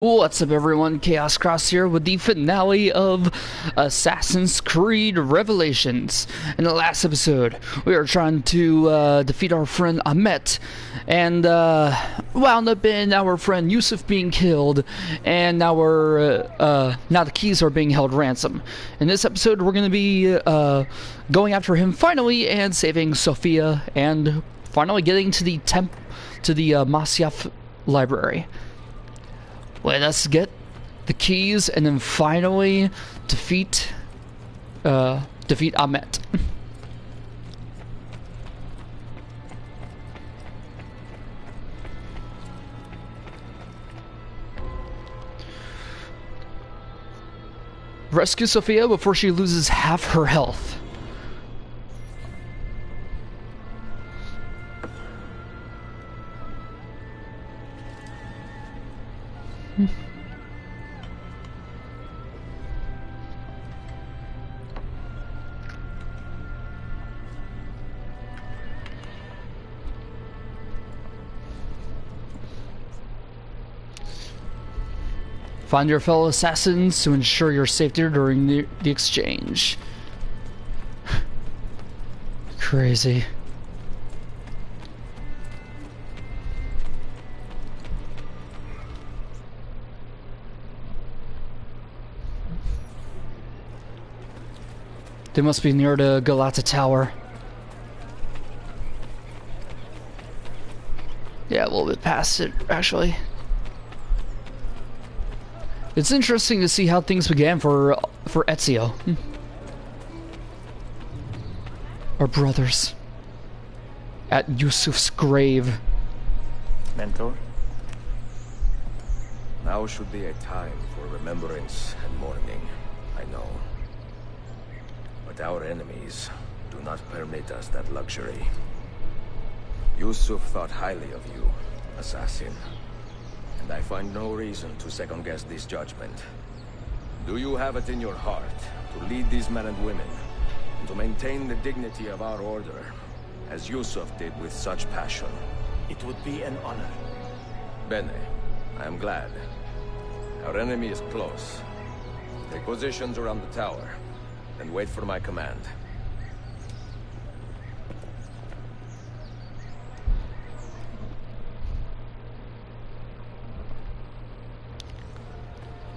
What's up everyone, Chaos Cross here with the finale of Assassin's Creed Revelations. In the last episode, we were trying to defeat our friend Ahmet, and wound up in our friend Yusuf being killed, and now now the keys are being held ransom. In this episode, we're going to be going after him finally, and saving Sophia, and finally getting to the Masyaf Library. Let us get the keys and then finally defeat Ahmet. Rescue Sophia before she loses half her health. Find your fellow assassins to ensure your safety during the exchange. Crazy. They must be near the Galata Tower. Yeah, a little bit past it, actually. It's interesting to see how things began for Ezio. Our brothers. At Yusuf's grave. Mentor? Now should be a time for remembrance and mourning, I know. But our enemies do not permit us that luxury. Yusuf thought highly of you, assassin. And I find no reason to second-guess this judgment. Do you have it in your heart to lead these men and women, and to maintain the dignity of our order, as Yusuf did with such passion? It would be an honor. Bene, I am glad. Our enemy is close. Take positions around the tower, and wait for my command.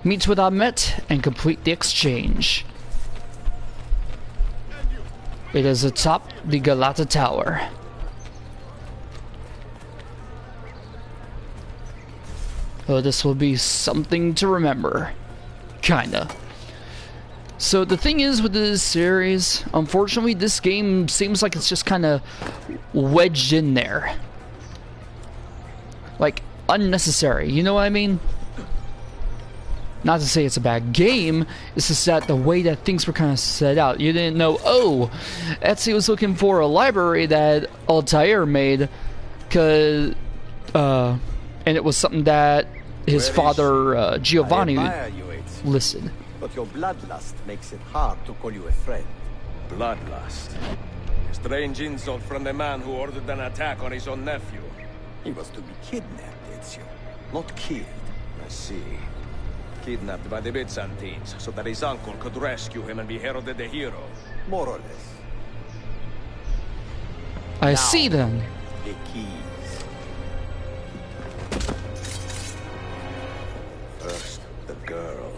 Meet with Ahmet and complete the exchange. It is atop the Galata Tower. Oh, this will be something to remember. Kinda. So the thing is with this series, unfortunately this game seems like it's just kinda wedged in there. Like, unnecessary, you know what I mean? Not to say it's a bad game, it's just that the way that things were kind of set out. You didn't know, oh, Ezio was looking for a library that Altair made, and it was something that his father, Giovanni, listed. But your bloodlust makes it hard to call you a friend. Bloodlust. A strange insult from the man who ordered an attack on his own nephew. He was to be kidnapped, Ezio, not killed. I see. Kidnapped by the Byzantines, so that his uncle could rescue him and be heralded a hero. More or less. I see them. The keys. First, the girl.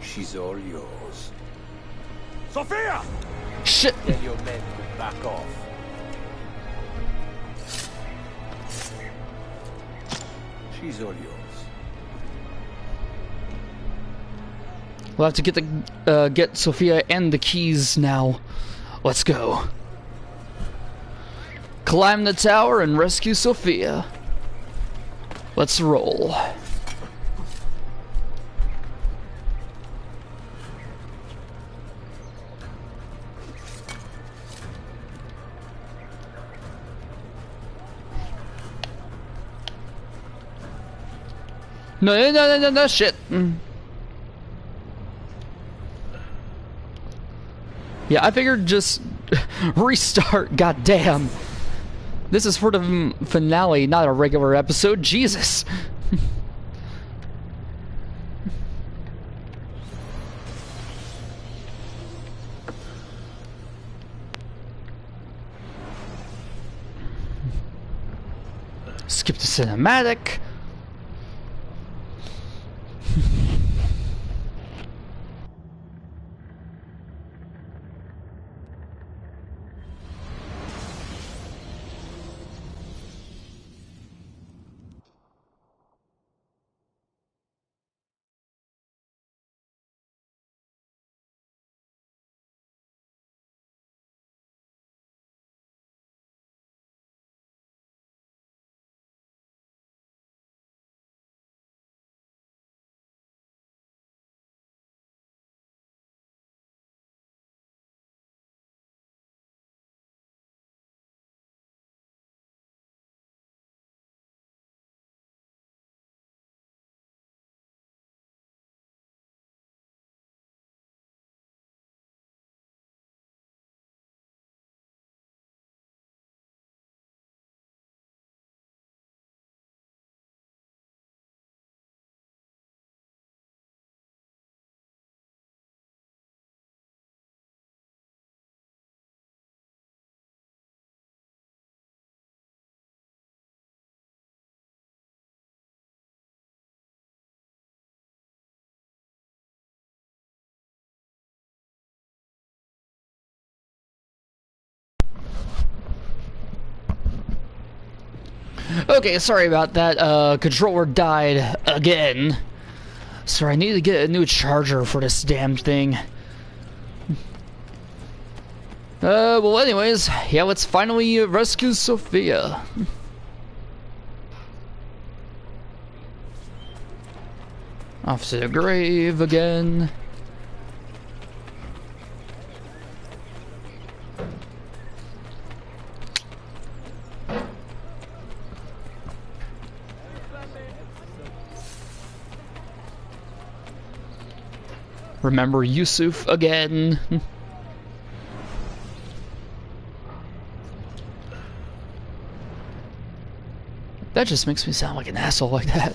She's all yours. Sophia! Shit. Tell your men to back off. She's all yours. We'll have to get Sophia and the keys now. Let's go. Climb the tower and rescue Sophia. Let's roll. No, shit. Yeah, I figured just restart, goddamn. This is for the finale, not a regular episode. Jesus. Skip the cinematic. Okay, sorry about that. Controller died again. So I need to get a new charger for this damn thing. Well anyways, yeah, let's finally rescue Sophia. Off to the grave again. Remember Yusuf again. That just makes me sound like an asshole like that.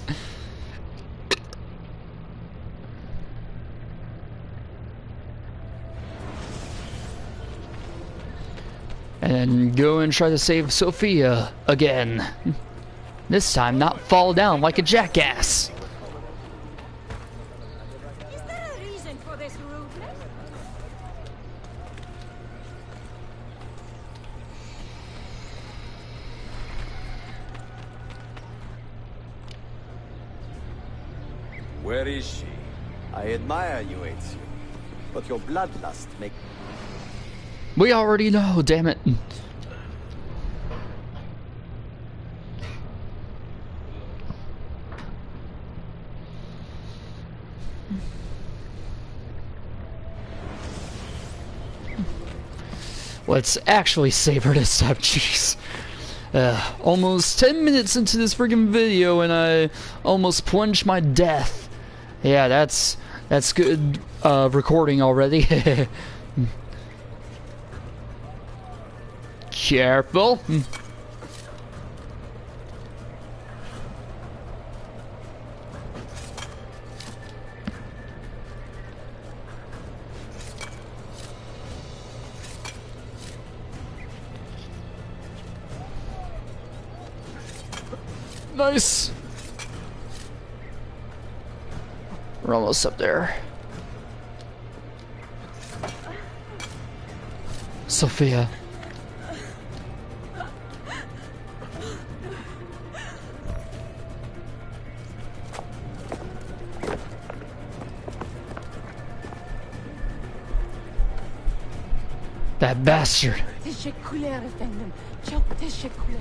And then go and try to save Sophia again. This time not fall down like a jackass. Is there a reason for this rudeness? Where is she? I admire you, Ezio. But your bloodlust make... We already know, damn it. Let's actually save her this time, jeez. Almost 10 minutes into this freaking video and I almost plunged my death. Yeah, that's good recording already. Careful. Nice. We're almost up there. Sophia. That bastard. Teşekkürler efendim. Çok teşekkürler.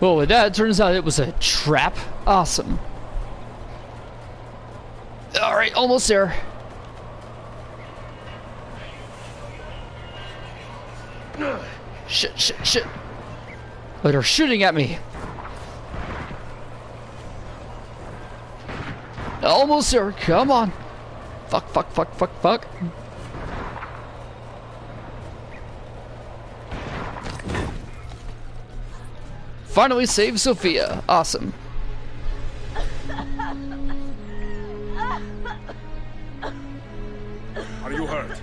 Well, with that, it turns out it was a trap. Awesome. Alright, almost there. Shit, shit, shit. Oh, they're shooting at me. Almost there. Come on. Fuck, fuck, fuck, fuck, fuck. finally saved Sophia. Awesome. Are you hurt?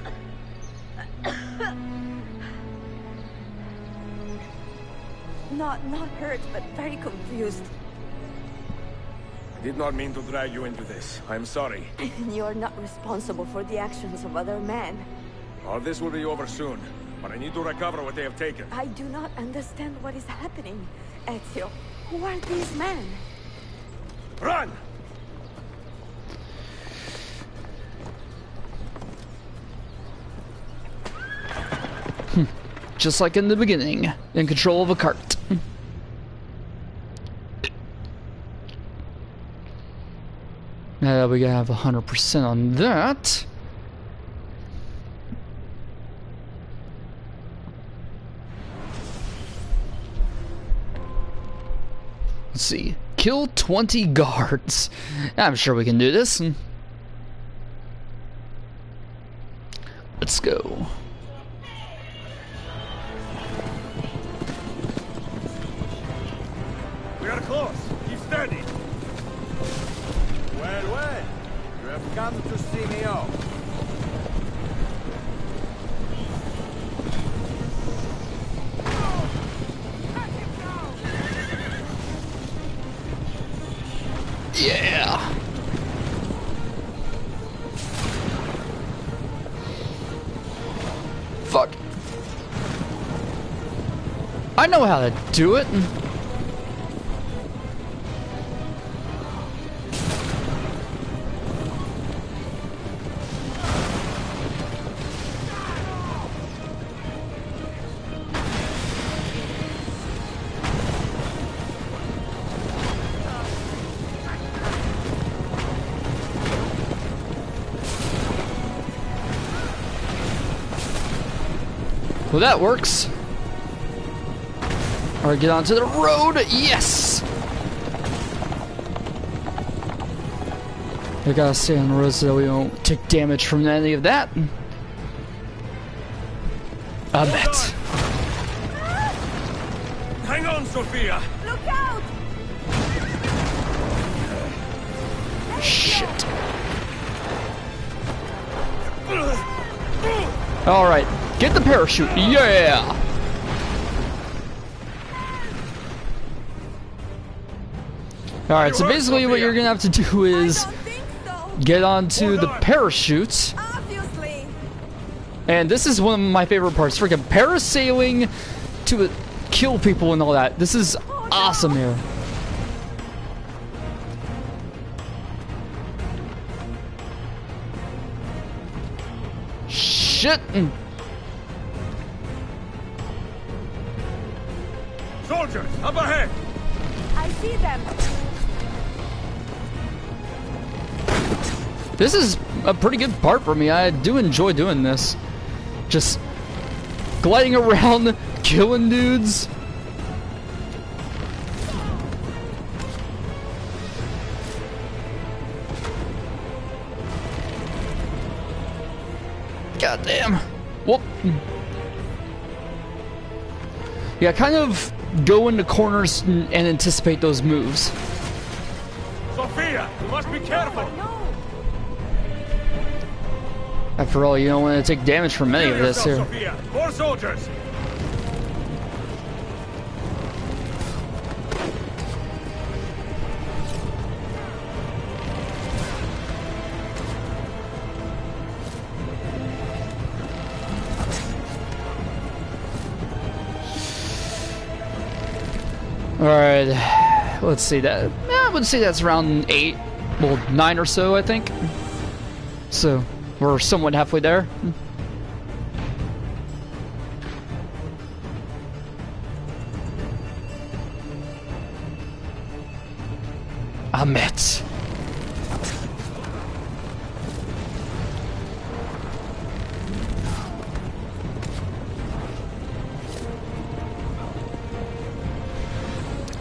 Not hurt, but very confused. I did not mean to drag you into this. I'm sorry. You're not responsible for the actions of other men. All this will be over soon, but I need to recover what they have taken. I do not understand what is happening, Ezio. Who are these men? Run! Just like in the beginning, in control of a cart. Now we have 100% on that. Let's see. Kill 20 guards. I'm sure we can do this. Let's go. We are close. Keep steady. Well, you have come to see me off. Yeah. Fuck. I know how to do it. Well, that works. Alright, get onto the road. Yes! We gotta stay on the road so that we don't take damage from any of that. Ahmet. Hang on, Sophia! Look out! Shit. Alright, get the parachute. Yeah! Alright, so basically what you're gonna have to do is get onto the parachute. Obviously. And this is one of my favorite parts. Freaking parasailing to kill people and all that. This is awesome here. Shit! Soldiers, up ahead! I see them. This is a pretty good part for me. I do enjoy doing this. Just gliding around, killing dudes. God damn. Whoop. Yeah, kind of go into corners and anticipate those moves. Sophia, you must be careful! No. After all, you don't want to take damage from any of this here. Sophia. More soldiers! Alright, let's see that. I would say that's around 8, well, 9 or so, I think. So, we're somewhat halfway there. Ahmet.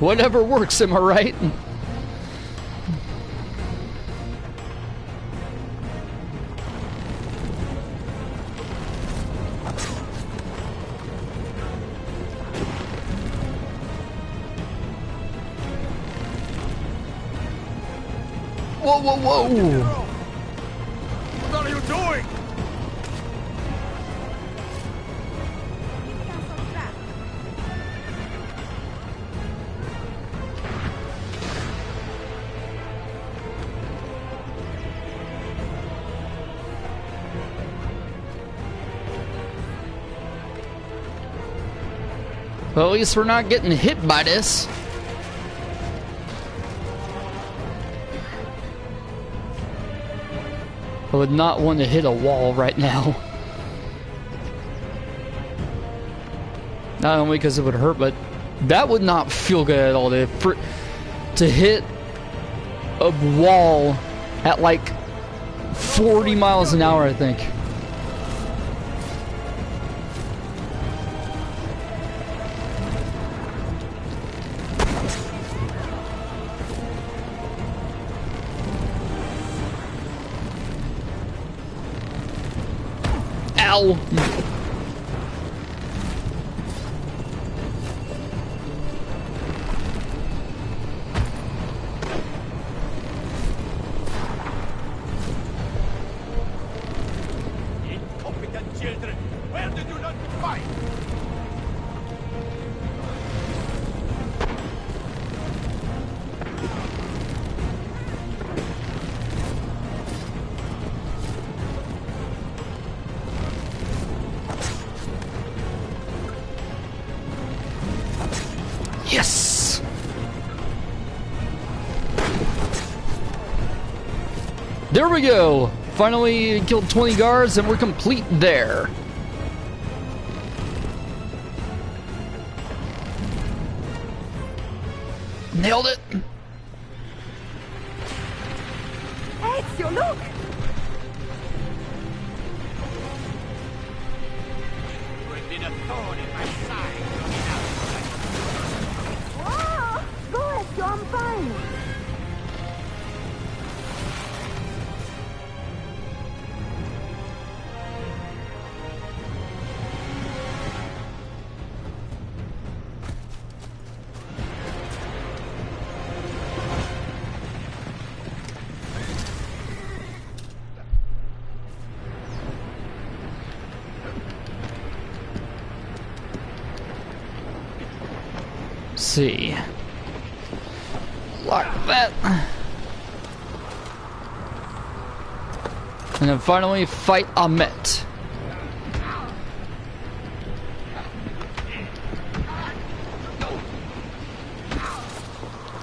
Whatever works, am I right? whoa, whoa, whoa! What are you doing? Well, at least we're not getting hit by this. I would not want to hit a wall right now. Not only because it would hurt, but that would not feel good at all. To hit a wall at like 40 miles an hour, I think. Ow! Incompetent children! Where did you learn to fight? Yes! There we go! Finally killed 20 guards and we're complete there. Nailed it! Ezio, look! You have been a thorn in my side. Whoa! Go, Ezio, I'm fine! See. Like that. And then finally fight Ahmet.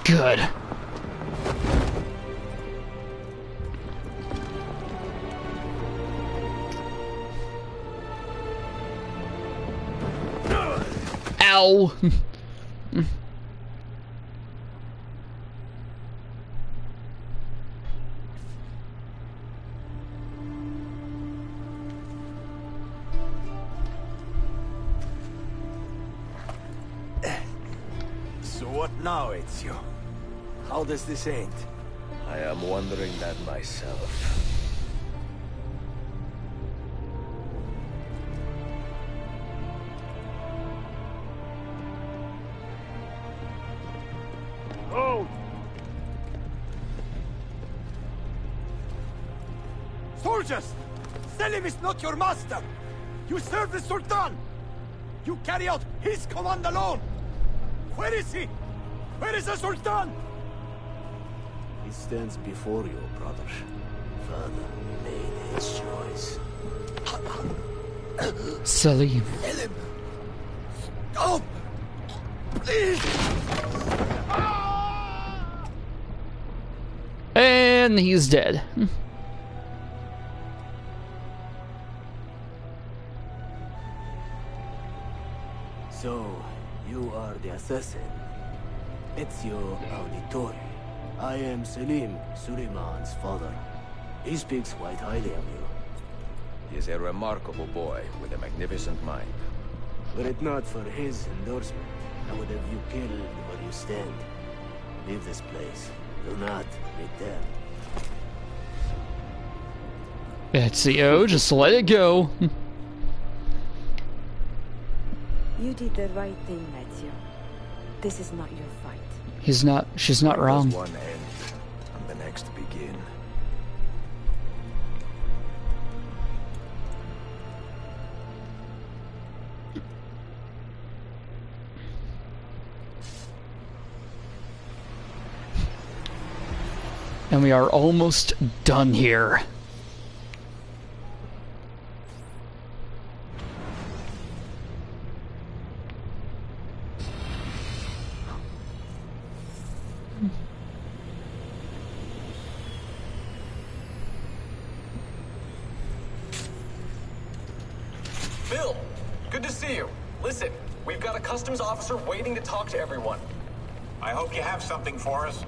Good. Ow. So what now, Ezio? How does this end? I am wondering that myself. Oh! Soldiers! Selim is not your master! You serve the Sultan! You carry out his command alone! Where is he? Where is the Sultan? He stands before you, brother. Father made his choice. Selim. Selim! Stop! Please! And he's dead. So, you are the assassin. Ezio Auditore. I am Selim, Suleiman's father. He speaks quite highly of you. He is a remarkable boy with a magnificent mind. Were it not for his endorsement, I would have you killed where you stand. Leave this place. Do not return. Ezio, just let it go. You did the right thing, Ezio. This is not your fight. She's not Why wrong. does one end and the next next begin? And we are almost done here. Bill, good to see you. Listen, we've got a customs officer waiting to talk to everyone. I hope you have something for us.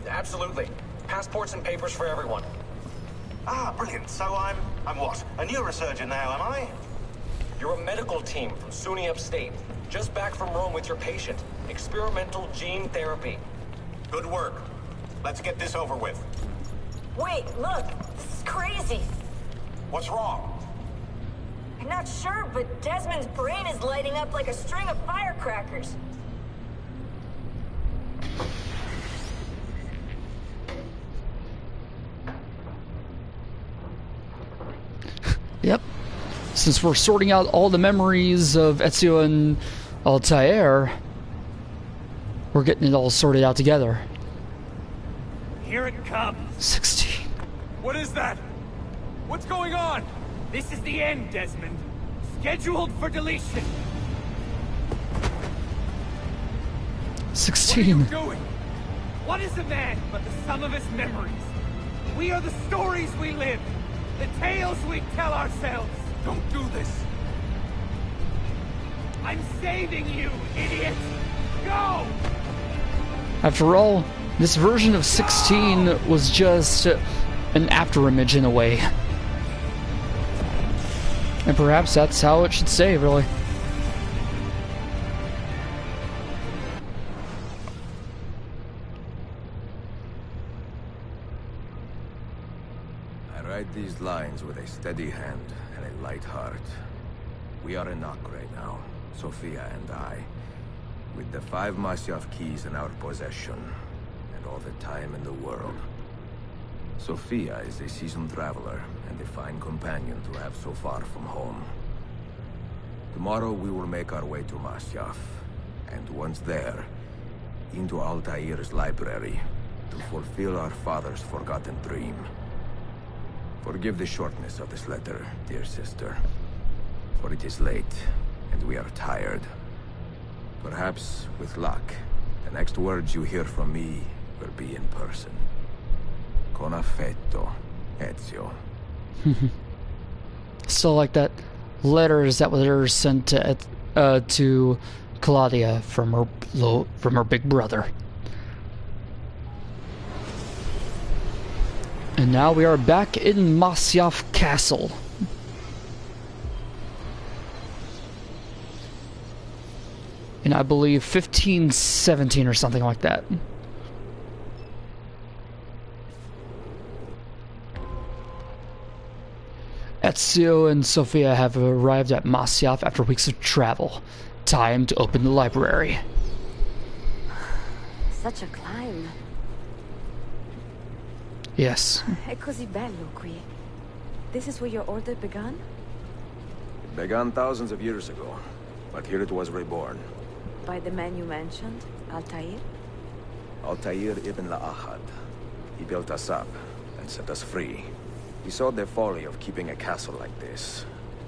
Absolutely. Passports and papers for everyone. Ah, brilliant. So I'm what? A neurosurgeon now, am I? You're a medical team from SUNY Upstate. Just back from Rome with your patient. Experimental gene therapy. Good work. Let's get this over with. Wait, look! This is crazy! What's wrong? I'm not sure, but Desmond's brain is lighting up like a string of firecrackers. Yep. Since we're sorting out all the memories of Ezio and Altair, we're getting it all sorted out together. Here it comes. 16. What is that? What's going on? This is the end, Desmond. Scheduled for deletion. 16. What are you doing? What is a man but the sum of his memories? We are the stories we live. The tales we tell ourselves. Don't do this. I'm saving you, idiot. Go! After all, this version of 16 was just an afterimage in a way. And perhaps that's how it should stay, really. I write these lines with a steady hand and a light heart. We are in Nock right now, Sophia and I, with the 5 Masyaf keys in our possession, and all the time in the world. Sophia is a seasoned traveler, and a fine companion to have so far from home. Tomorrow we will make our way to Masyaf, and once there, into Altair's library, to fulfill our father's forgotten dream. Forgive the shortness of this letter, dear sister, for it is late, and we are tired. Perhaps, with luck, the next words you hear from me will be in person. Con affetto, Ezio. Still like that letters that were sent to Claudia from her big brother. And now we are back in Masyaf Castle. In, I believe, 1517 or something like that. Ezio and Sophia have arrived at Masyaf after weeks of travel. Time to open the library. Such a climb. Yes. È così bello qui. This is where your order began? It began thousands of years ago, but here it was reborn. By the man you mentioned, Altair? Altair ibn La'ahad. He built us up and set us free. He saw the folly of keeping a castle like this.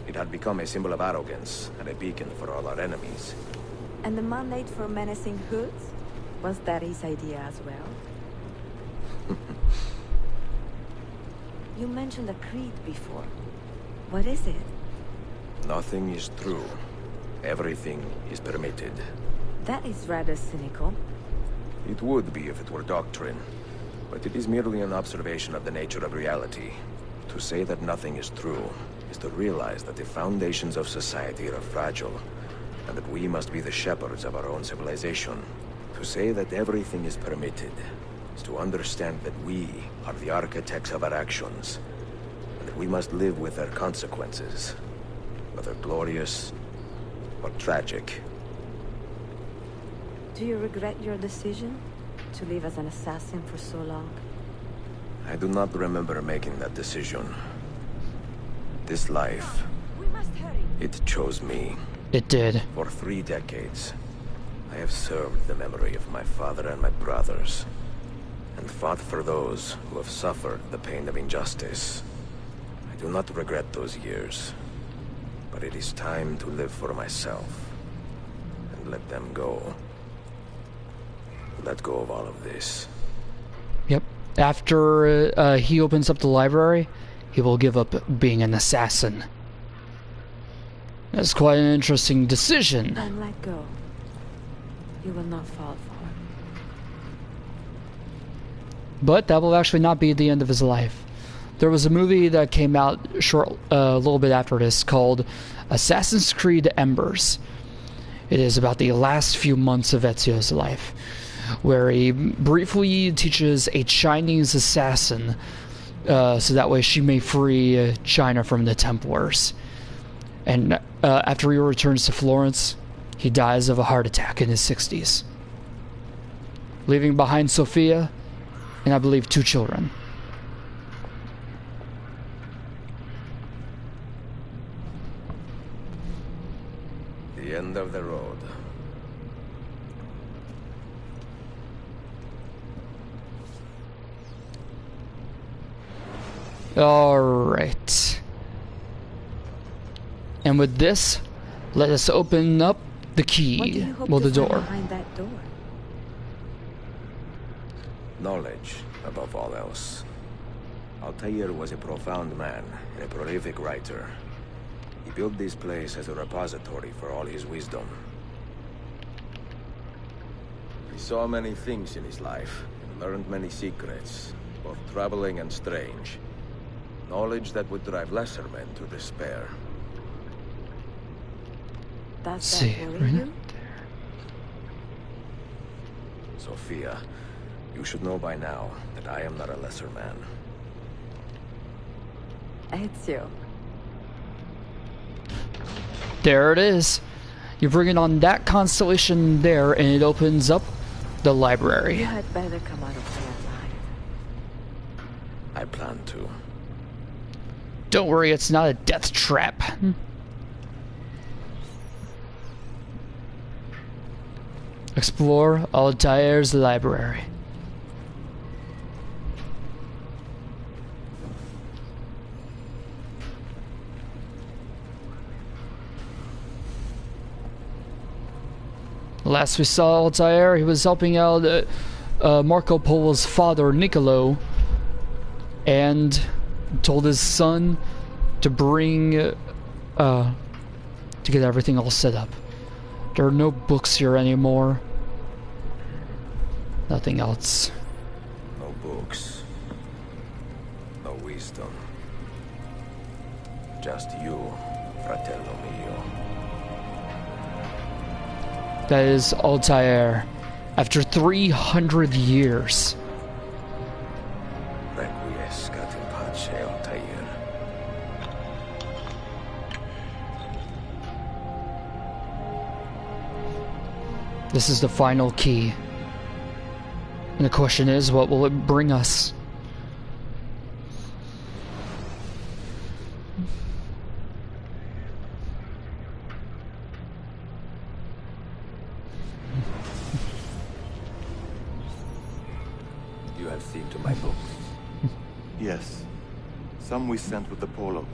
It had become a symbol of arrogance and a beacon for all our enemies. And the mandate for menacing hoods? Was that his idea as well? You mentioned a creed before. What is it? Nothing is true. Everything is permitted. That is rather cynical. It would be if it were doctrine, but it is merely an observation of the nature of reality. To say that nothing is true is to realize that the foundations of society are fragile, and that we must be the shepherds of our own civilization. To say that everything is permitted is to understand that we are the architects of our actions, and that we must live with their consequences, whether glorious or tragic. Do you regret your decision? to live as an assassin for so long? I do not remember making that decision. This life, We must hurry. it chose me. It did. For 3 decades, I have served the memory of my father and my brothers, and fought for those who have suffered the pain of injustice. I do not regret those years, but it is time to live for myself, and let them go. Let go of all of this. Yep. After he opens up the library, he will give up being an assassin. That's quite an interesting decision. Then let go. You will not fall for it. But that will actually not be the end of his life. There was a movie that came out a little bit after this called Assassin's Creed Embers. It is about the last few months of Ezio's life, where he briefly teaches a Chinese assassin so that way she may free China from the Templars. And after he returns to Florence, he dies of a heart attack in his 60s, leaving behind Sophia and I believe 2 children. The end of the road. Alright. And with this, let us open up the What do key. you hope Well, to the find door. behind that door? Knowledge, above all else. Altair was a profound man and a prolific writer. He built this place as a repository for all his wisdom. He saw many things in his life and learned many secrets, both troubling and strange. Knowledge that would drive lesser men to despair. Does See, that worry right you? Sophia, you should know by now that I am not a lesser man. Ezio. There it is. You bring it on that constellation there, and it opens up the library. You had better come out of there alive. I plan to. Don't worry, it's not a death trap. Explore Altair's library. Last we saw Altair, he was helping out Marco Polo's father, Niccolo, and told his son to bring to get everything all set up. There are no books here anymore. Nothing else. No books. No wisdom. Just you, fratello mio. That is Altair. After 300 years. Requiescat in pace, Altair. This is the final key. And the question is, what will it bring us? You have seen to my books. Yes. Some we sent with the Polos.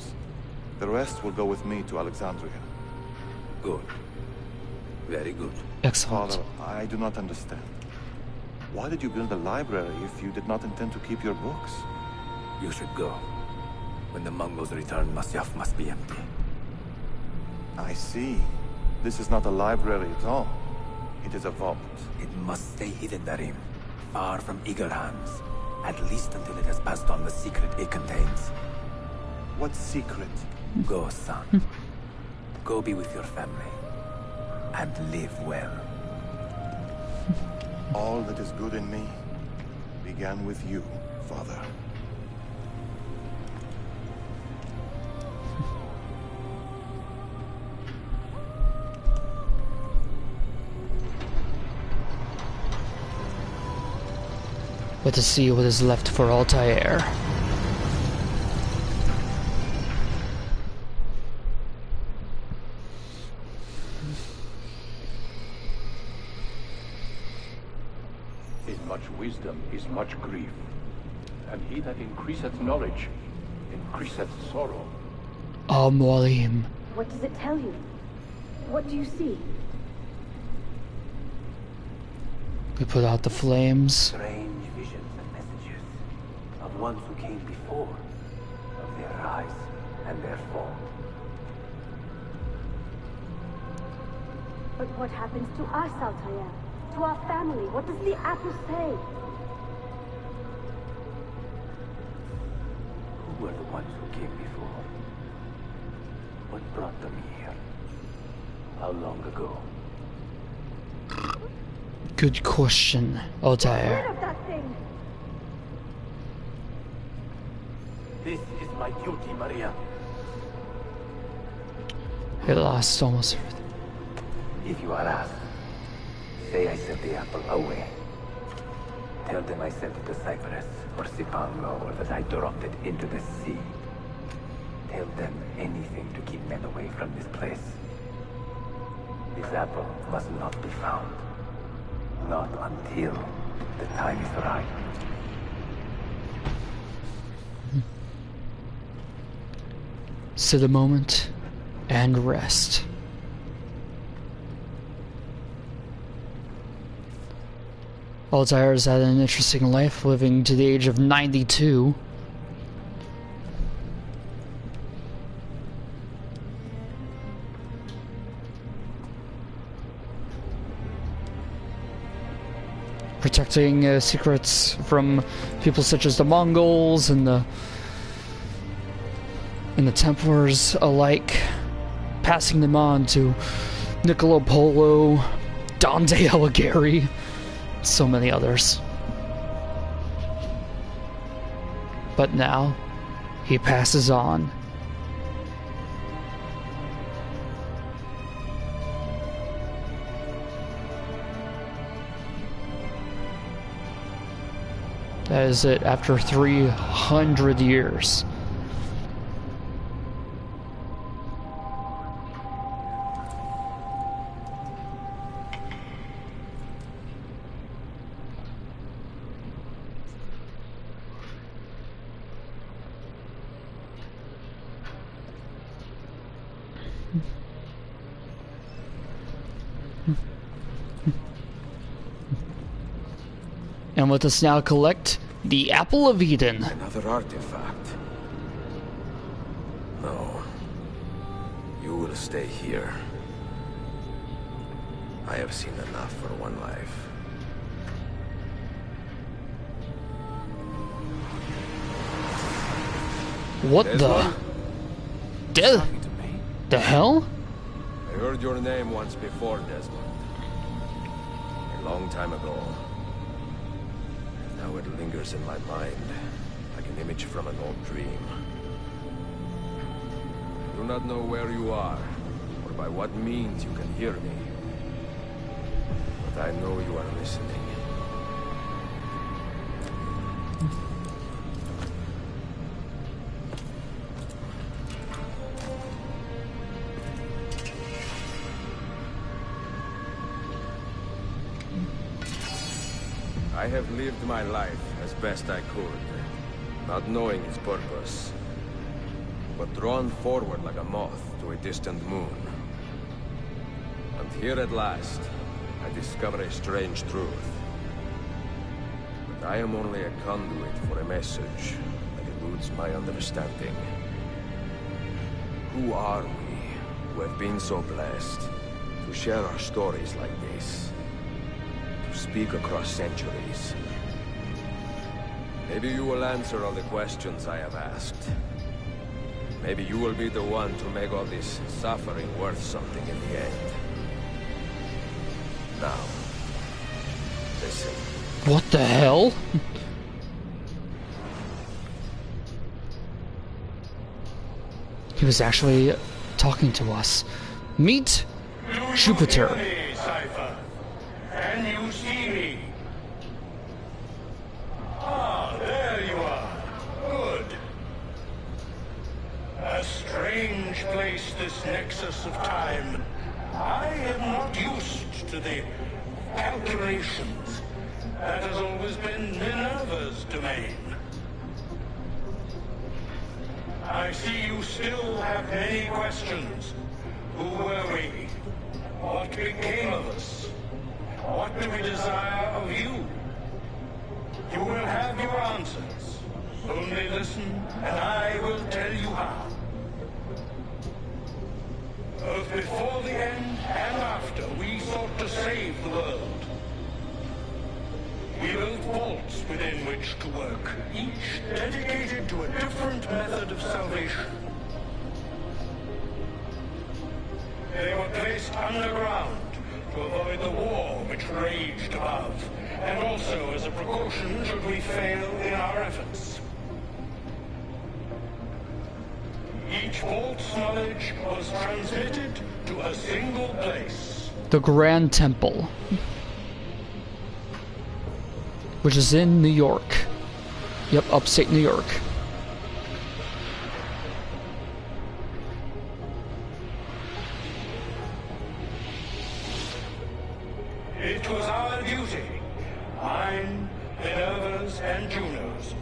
The rest will go with me to Alexandria. Good. Very good. Excellent. Father, I do not understand. Why did you build a library if you did not intend to keep your books? You should go. When the Mongols return, Masyaf must be empty. I see. This is not a library at all. It is a vault. It must stay hidden, Darim. Far from eager hands. At least until it has passed on the secret it contains. What secret? Go, son. Go be with your family. And live well. All that is good in me began with you, Father. but to see what is left for Altair. In much wisdom is much grief, and he that increaseth knowledge increaseth sorrow. Al-Mualim. What does it tell you? What do you see? We put out the flames. Strange visions and messages of ones who came before, of their rise and their fall. But what happens to us, Altair? To our family? What does the apple say? Who were the ones who came before? What brought them here? How long ago? Good question, Altair. Rid of that thing! This is my duty, Maria. I lost almost everything. If you are asked, say I sent the apple away. Tell them I sent it to Cyprus or Cipango, or that I dropped it into the sea. Tell them anything to keep men away from this place. This apple must not be found. Not until the time is right. Sit a moment and rest. Altair has had an interesting life, living to the age of 92. Protecting secrets from people such as the Mongols and the Templars alike, passing them on to Niccolo Polo, Dante Alighieri, so many others. But now, he passes on. That is it, after 300 years. And let us now collect the Apple of Eden. Another artifact. No. You will stay here. I have seen enough for one life. What Talking to me? the hell? I heard your name once before, Desmond. A long time ago. Now it lingers in my mind, like an image from an old dream. I do not know where you are, or by what means you can hear me. But I know you are listening. I have lived my life as best I could, not knowing its purpose, but drawn forward like a moth to a distant moon. And here at last, I discover a strange truth. That I am only a conduit for a message that eludes my understanding. Who are we, who have been so blessed, to share our stories like this? Speak across centuries. Maybe you will answer all the questions I have asked. Maybe you will be the one to make all this suffering worth something in the end. Now, listen. What the hell? He was actually talking to us. Meet Jupiter. Can you see me? nexus of time. I am not used to the calculations. That has always been Minerva's domain. I see you still have many questions. Who were we? What became of us? What do we desire of you? You will have your answers. Only listen, and I will tell you how. Both before the end and after, we sought to save the world. We built vaults within which to work, each dedicated to a different method of salvation. They were placed underground to avoid the war which raged above, and also as a precaution should we fail in our efforts. Each vault's knowledge was transmitted to a single place. The Grand Temple, which is in New York. Yep, upstate New York. It was our duty, mine, Minerva's, and Juno's,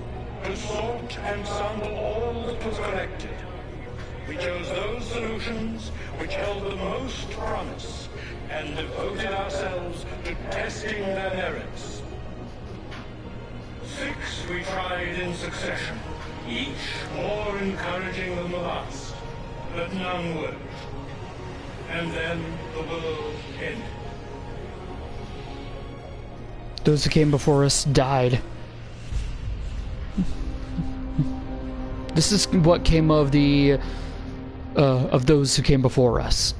to sort and sample all that was collected. We chose those solutions which held the most promise, and devoted ourselves to testing their merits. 6 we tried in succession, each more encouraging than the last, but none worked. And then the world ended. Those who came before us died. This is what came of the of those who came before us.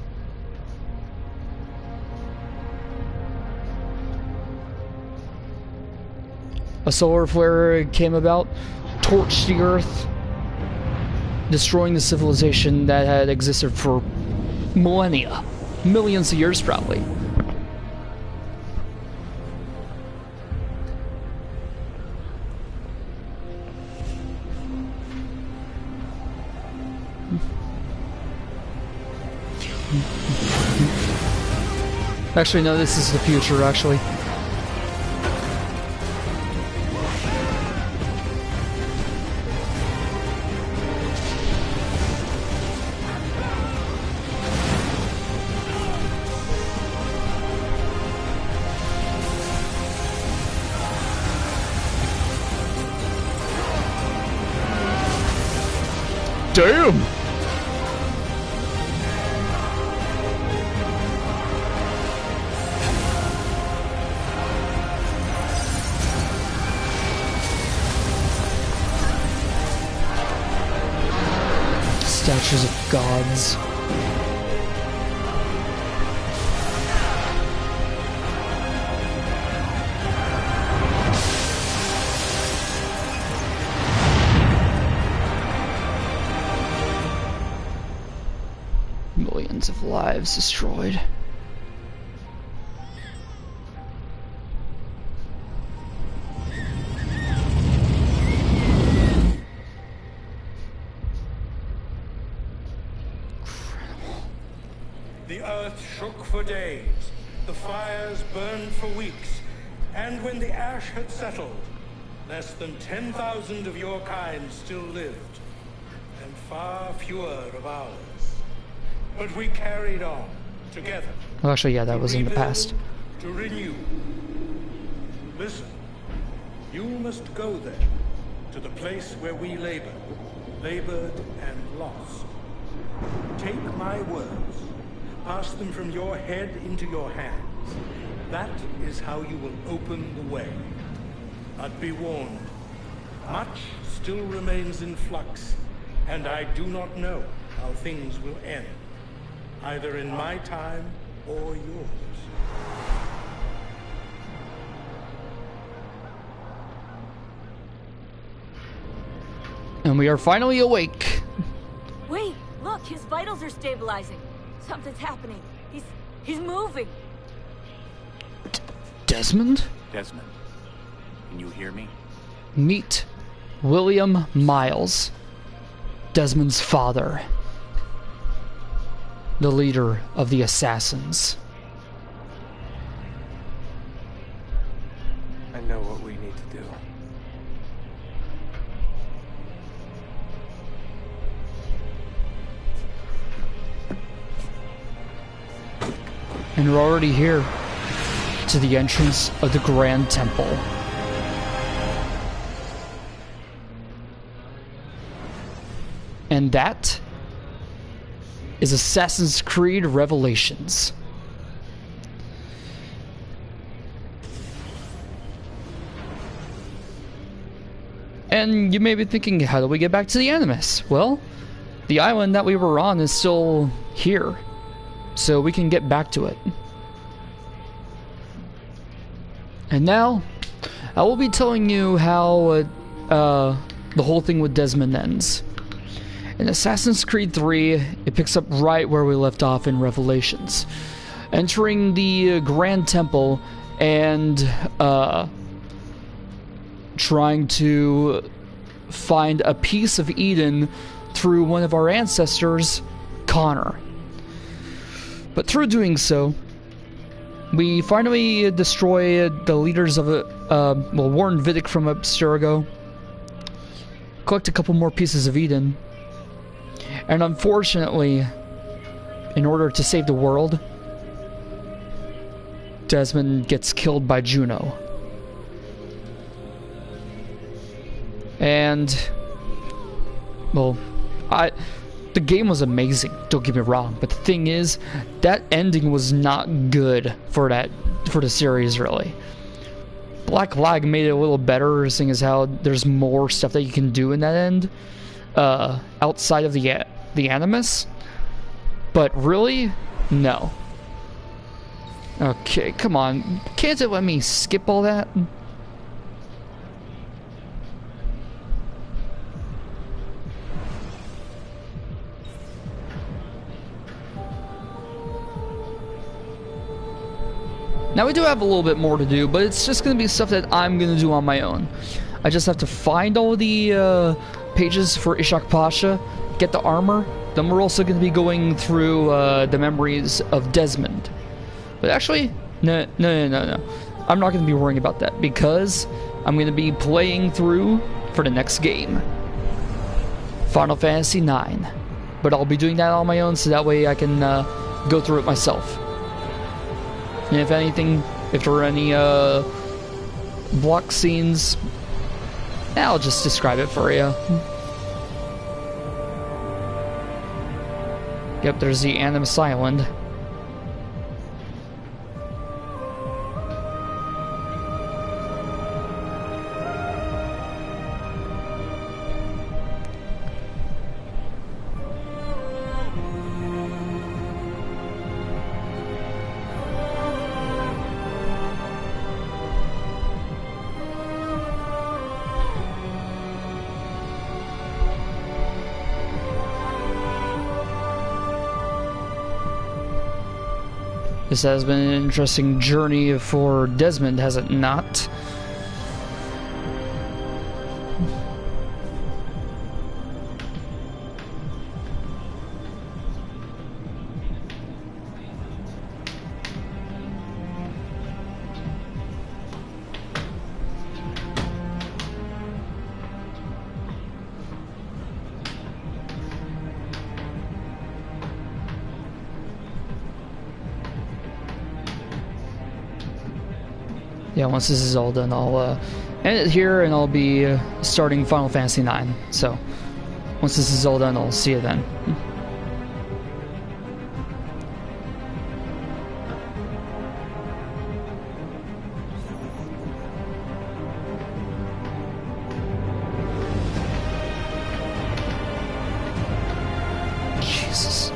A solar flare came about, torched the Earth, destroying the civilization that had existed for millennia, millions of years probably. Actually, no, this is the future, actually. Damn! Statues of gods. Millions of lives destroyed. The earth shook for days, the fires burned for weeks, and when the ash had settled, less than 10,000 of your kind still lived, and far fewer of ours. But we carried on, together. Well, actually, yeah, that was in the past. To renew. Listen, you must go there, to the place where we labored and lost. Take my words. Pass them from your head into your hands. That is how you will open the way. But be warned, much still remains in flux, and I do not know how things will end, either in my time or yours. And we are finally awake. Wait, look, his vitals are stabilizing. Something's happening. He's moving. Desmond? Desmond, can you hear me? Meet William Miles, Desmond's father. the leader of the assassins. I know what we need to do. And we're already here to the entrance of the Grand Temple. And that is Assassin's Creed Revelations. And you may be thinking, how do we get back to the Animus? Well, the island that we were on is still here, so we can get back to it. And now, I will be telling you how the whole thing with Desmond ends. In Assassin's Creed 3, it picks up right where we left off in Revelations. Entering the Grand Temple and trying to find a piece of Eden through one of our ancestors, Connor. But through doing so, we finally destroy the leaders of Warren Vidic from Abstergo, collect a couple more pieces of Eden, and unfortunately, in order to save the world, Desmond gets killed by Juno. And, well, the game was amazing, don't get me wrong, but the thing is, that ending was not good for the series, really. Black Flag made it a little better, seeing as how there's more stuff that you can do in that end, outside of the Animus. But really, no. Okay, come on, can't it let me skip all that? Now we do have a little bit more to do, but it's just going to be stuff that I'm going to do on my own. I just have to find all the pages for Ishak Pasha, get the armor, then we're also going to be going through the memories of Desmond. But actually, no. I'm not going to be worrying about that, because I'm going to be playing through, for the next game, Final Fantasy IX. But I'll be doing that on my own, so that way I can go through it myself. And if anything, if there are any block scenes, I'll just describe it for you. Yep, there's the Animus Island. This has been an interesting journey for Desmond, has it not? Yeah, once this is all done, I'll end it here, and I'll be starting Final Fantasy IX. So, once this is all done, I'll see you then. Jesus.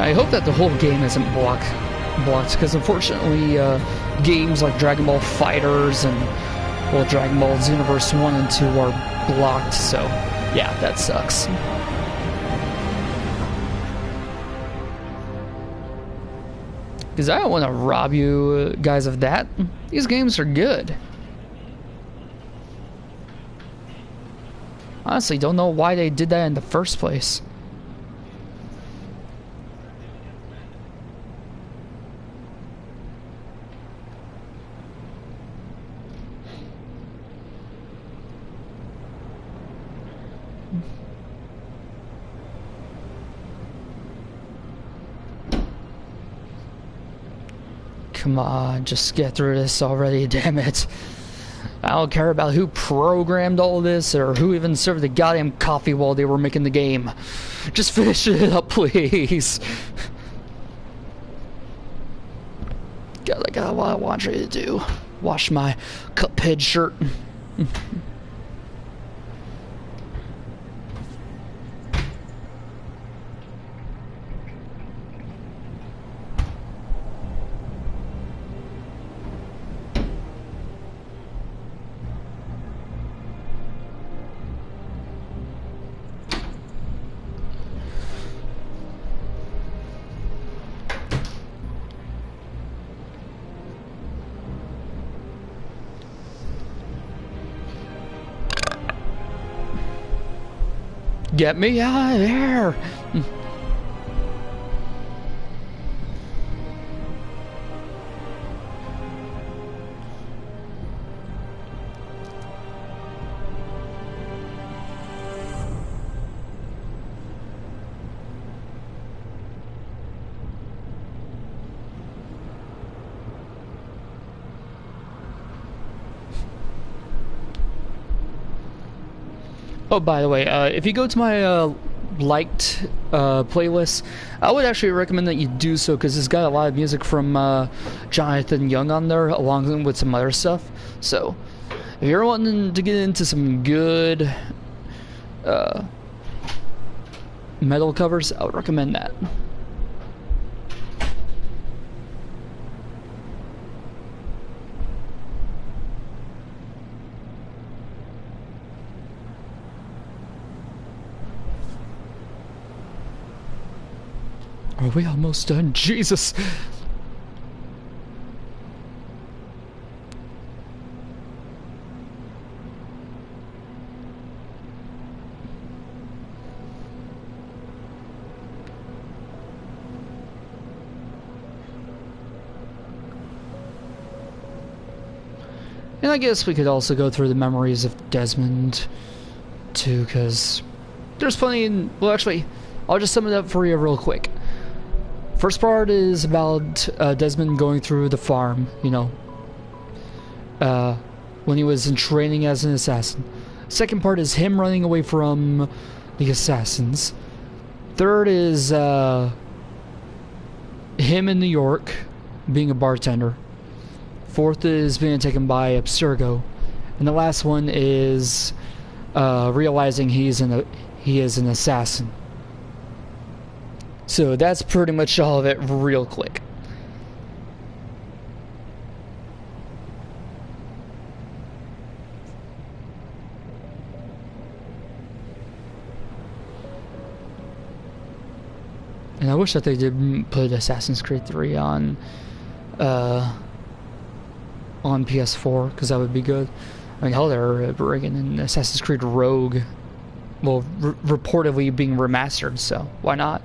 I hope that the whole game isn't blocked, because unfortunately, games like Dragon Ball FighterZ and, well, Dragon Ball Xenoverse 1 and 2 are blocked, so Yeah, that sucks. Because I don't want to rob you guys of that. These games are good. Honestly, don't know why they did that in the first place. Come on, just get through this already, damn it. I don't care about who programmed all this or who even served the goddamn coffee while they were making the game. Just finish it up, please. God, I got what I want you to do. Wash my Cuphead shirt. Get me out of there! Oh, by the way, if you go to my liked playlist, I would actually recommend that you do so because it's got a lot of music from Jonathan Young on there, along with some other stuff. So, if you're wanting to get into some good metal covers, I would recommend that. Are we almost done? Jesus! And I guess we could also go through the memories of Desmond, too, because there's plenty in... Well, actually, I'll just sum it up for you real quick. First part is about Desmond going through the farm, you know, when he was in training as an assassin. Second part is him running away from the assassins. Third is him in New York being a bartender. Fourth is being taken by Abstergo. And the last one is realizing he is an assassin. So that's pretty much all of it real quick. And I wish that they did put Assassin's Creed 3 on PS4, because that would be good. I mean, hell, they're bringing in Assassin's Creed Rogue, well, reportedly being remastered, so why not?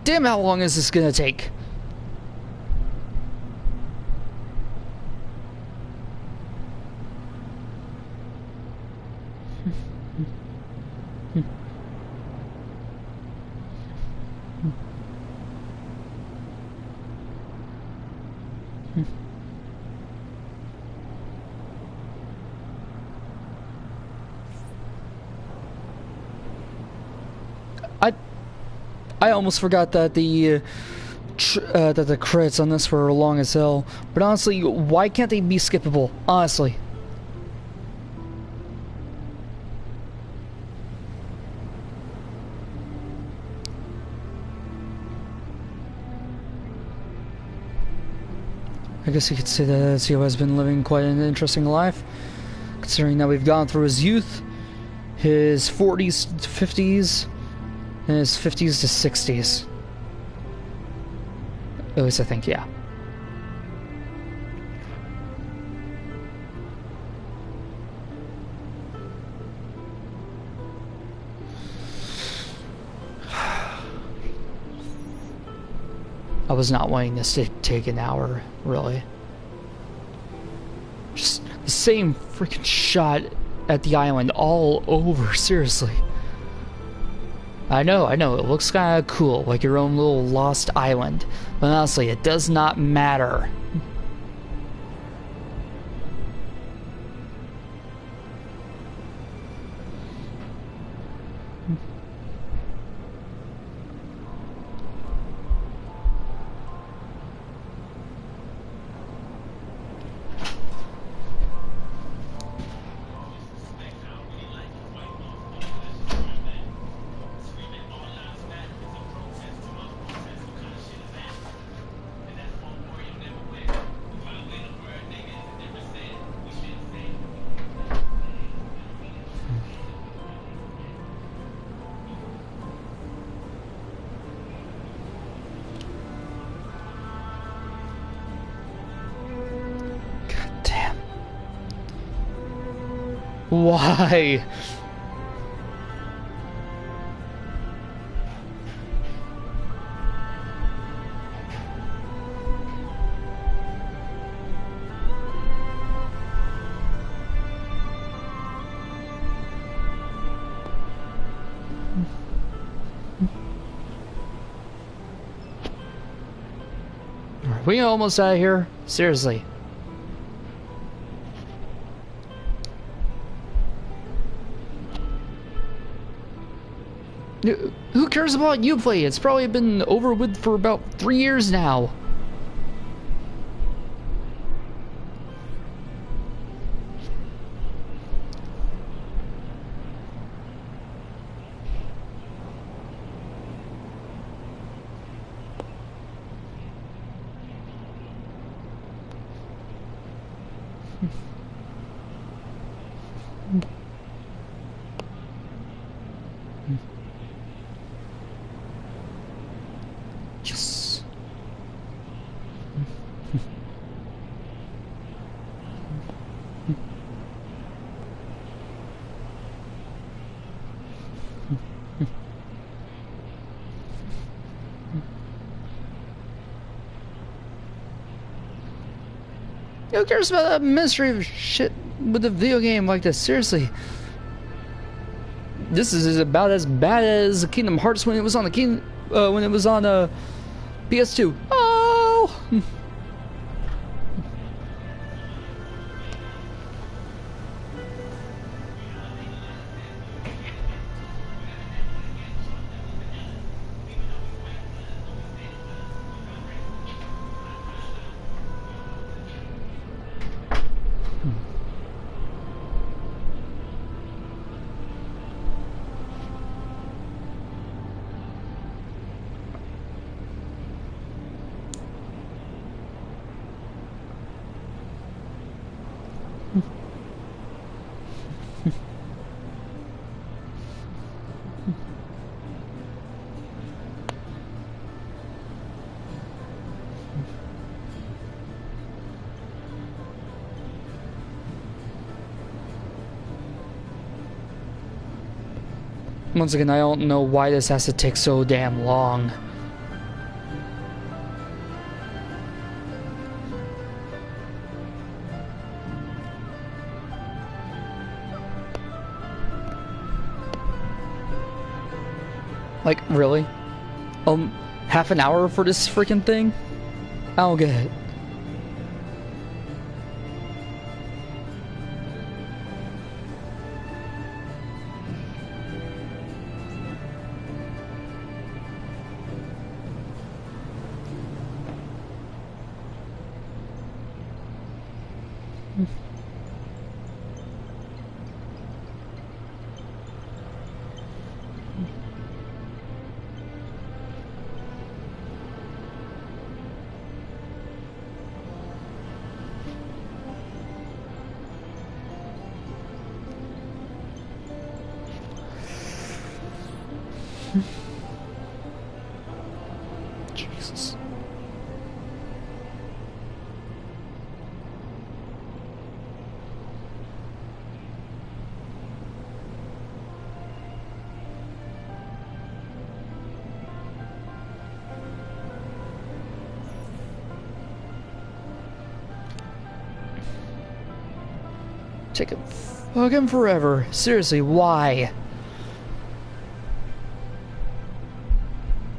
Damn, how long is this gonna take? I almost forgot that the that the credits on this were long as hell. But honestly, why can't they be skippable? Honestly. I guess you could say that Ezio has been living quite an interesting life, considering that we've gone through his youth, his 40s to 50s, and his 50s to 60s. At least I think, yeah. I was not wanting this to take an hour, really. Just the same freaking shot at the island all over, seriously. I know, it looks kind of cool, like your own little lost island. But honestly, it does not matter. Why? Are we almost out of here? Seriously. Who cares about Uplay? It's probably been over with for about 3 years now. Yes. Who cares about that mystery of shit with a video game like this? Seriously. This is about as bad as Kingdom Hearts when it was on the PS2. Oh! Once again, I don't know why this has to take so damn long. Like, really? Half an hour for this freaking thing? I don't get it. Jesus. Taking fucking forever. Seriously, why?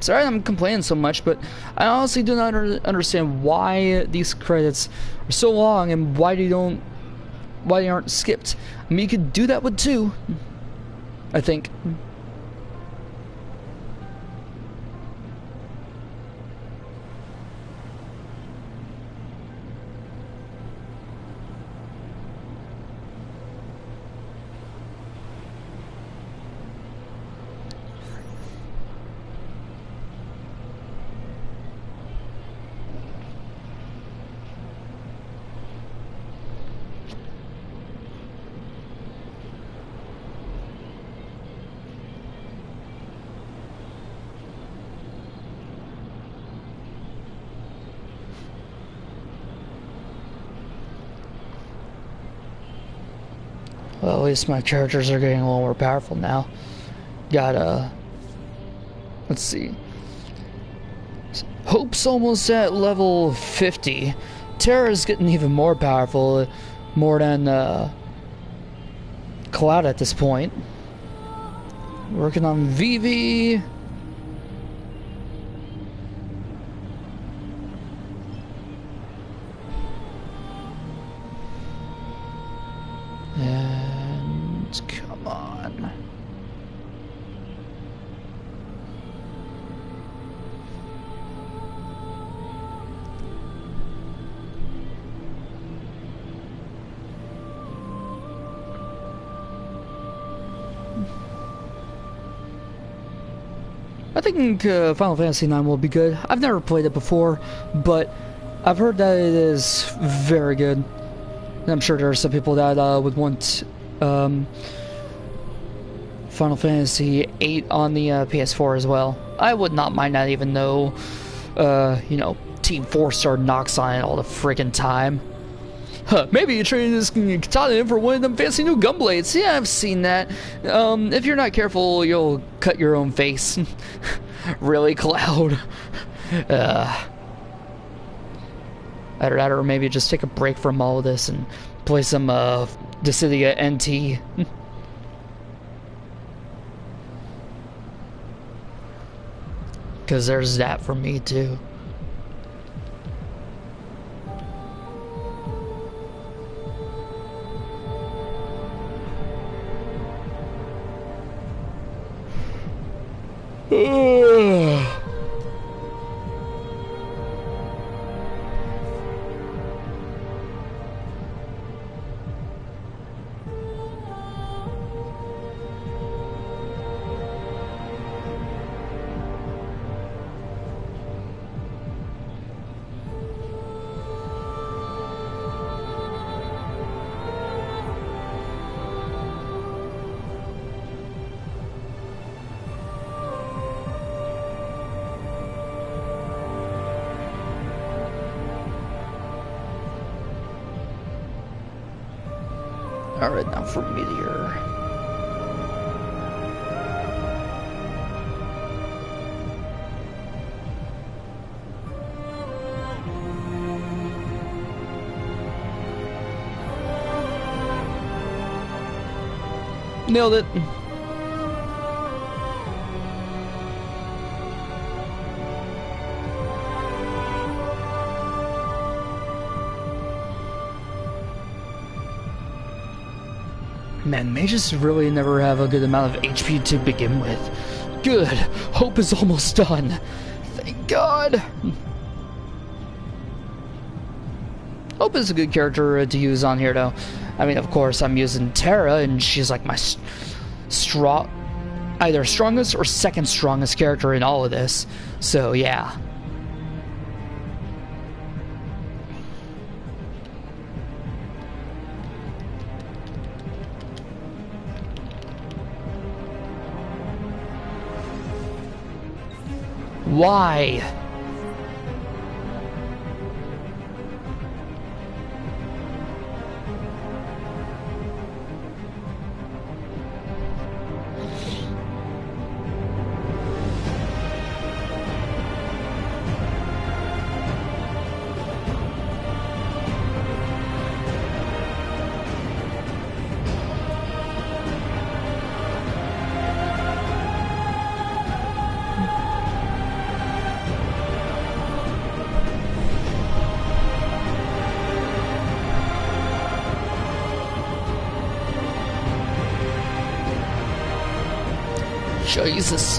Sorry I'm complaining so much, but I honestly do not understand why these credits are so long and why they aren't skipped. I mean, you could do that with 2, I think. Well, at least my characters are getting a little more powerful now. Got let's see. Hope's almost at level 50. Terra's getting even more powerful, more than Cloud at this point. Working on Vivi. And come on. I think Final Fantasy IX will be good. I've never played it before, but I've heard that it is very good. And I'm sure there are some people that would want Final Fantasy VIII on the PS4 as well. I would not mind that, even though, you know, Team 4-star knocks on it all the freaking time. Huh, maybe you traded this katana in for one of them fancy new gunblades. Yeah, I've seen that. If you're not careful, you'll cut your own face. Really, Cloud? Either that, or maybe just take a break from all of this and play some Dissidia NT. Because there's that for me too. Alright, now for Meteor. Nailed it. Man, mages really never have a good amount of HP to begin with. Good. Hope is almost done. Thank God. Hope is a good character to use on here, though. I mean, of course, I'm using Terra, and she's like my either strongest or second strongest character in all of this. So, yeah. Why? Jesus.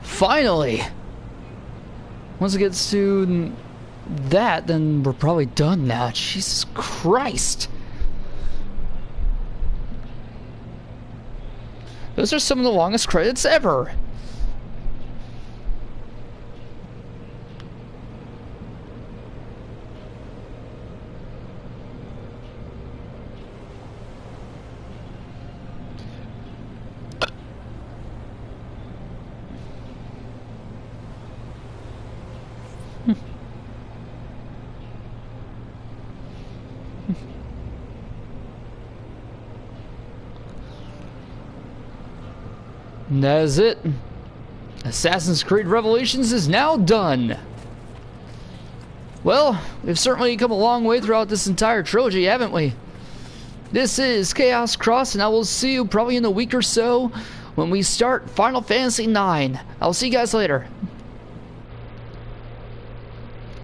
Finally! Once it gets to that, then we're probably done now. Jesus Christ! Those are some of the longest credits ever. And that is it. Assassin's Creed Revelations is now done. Well, we've certainly come a long way throughout this entire trilogy, haven't we? This is Chaos Cross, and I will see you probably in a week or so when we start Final Fantasy IX. I'll see you guys later.